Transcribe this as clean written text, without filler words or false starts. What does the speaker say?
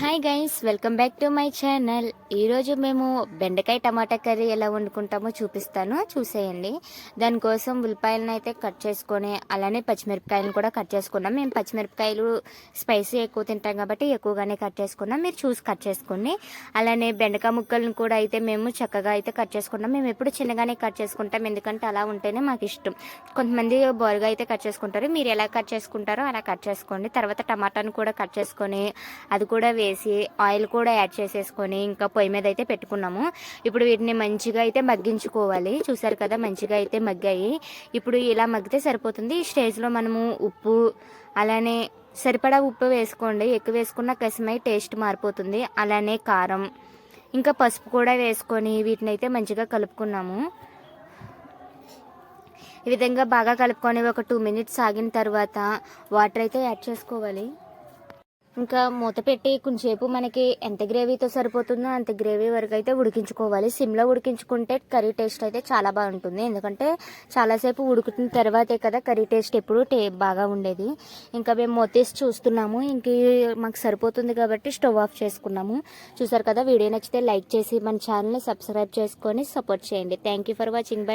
Hi guys, welcome back to my channel. ఈరోజు మేము బెండకాయ టమాటా కర్రీ ఎలా వండుకుంటామో చూపిస్తాను, చూసేయండి. దానికోసం ఉల్లిపాయలను అయితే కట్ చేసుకొని అలానే పచ్చిమిరపకాయలను కూడా కట్ చేసుకున్నాం. మేము పచ్చిమిరపకాయలు స్పైసీ ఎక్కువ తింటాం కాబట్టి ఎక్కువగానే కట్ చేసుకున్నాం. మీరు చూసి కట్ చేసుకోండి. అలానే బెండకాయ ముక్కలను కూడా అయితే మేము చక్కగా అయితే కట్ చేసుకున్నాం. మేము ఎప్పుడు చిన్నగానే కట్ చేసుకుంటాం, ఎందుకంటే అలా ఉంటేనే మాకు ఇష్టం. కొంతమంది బోరుగా అయితే కట్ చేసుకుంటారు. మీరు ఎలా కట్ చేసుకుంటారో అలా కట్ చేసుకోండి. తర్వాత టమాటాను కూడా కట్ చేసుకొని అది కూడా వేసి ఆయిల్ కూడా యాడ్ చేసేసుకొని ఇంకా పొయ్యి మీద అయితే పెట్టుకున్నాము. ఇప్పుడు వీటిని మంచిగా అయితే మగ్గించుకోవాలి. చూసారు కదా, మంచిగా అయితే మగ్గాయి. ఇప్పుడు ఇలా మగ్గితే సరిపోతుంది. ఈ స్టేజ్లో మనము ఉప్పు అలానే సరిపడా ఉప్పు వేసుకోండి. ఎక్కువ వేసుకున్న కసిమై టేస్ట్ మారిపోతుంది. అలానే కారం ఇంకా పసుపు కూడా వేసుకొని వీటిని అయితే మంచిగా కలుపుకున్నాము. ఈ విధంగా బాగా కలుపుకొని ఒక 2 minutes ఆగిన తర్వాత వాటర్ అయితే యాడ్ చేసుకోవాలి. ఇంకా మూత పెట్టి కొంచెంసేపు మనకి ఎంత గ్రేవీతో సరిపోతుందో అంత గ్రేవీ వరకు అయితే ఉడికించుకోవాలి. సిమ్లో ఉడికించుకుంటే కర్రీ టేస్ట్ అయితే చాలా బాగుంటుంది. ఎందుకంటే చాలాసేపు ఉడుకుతున్న తర్వాతే కదా కర్రీ టేస్ట్ ఎప్పుడు బాగా ఉండేది. ఇంకా మేము మూత తీసి చూస్తున్నాము. ఇంక మాకు సరిపోతుంది కాబట్టి స్టవ్ ఆఫ్ చేసుకున్నాము. చూసారు కదా, వీడియో నచ్చితే లైక్ చేసి మన ఛానల్ని సబ్స్క్రైబ్ చేసుకొని సపోర్ట్ చేయండి. Thank you for watching. By.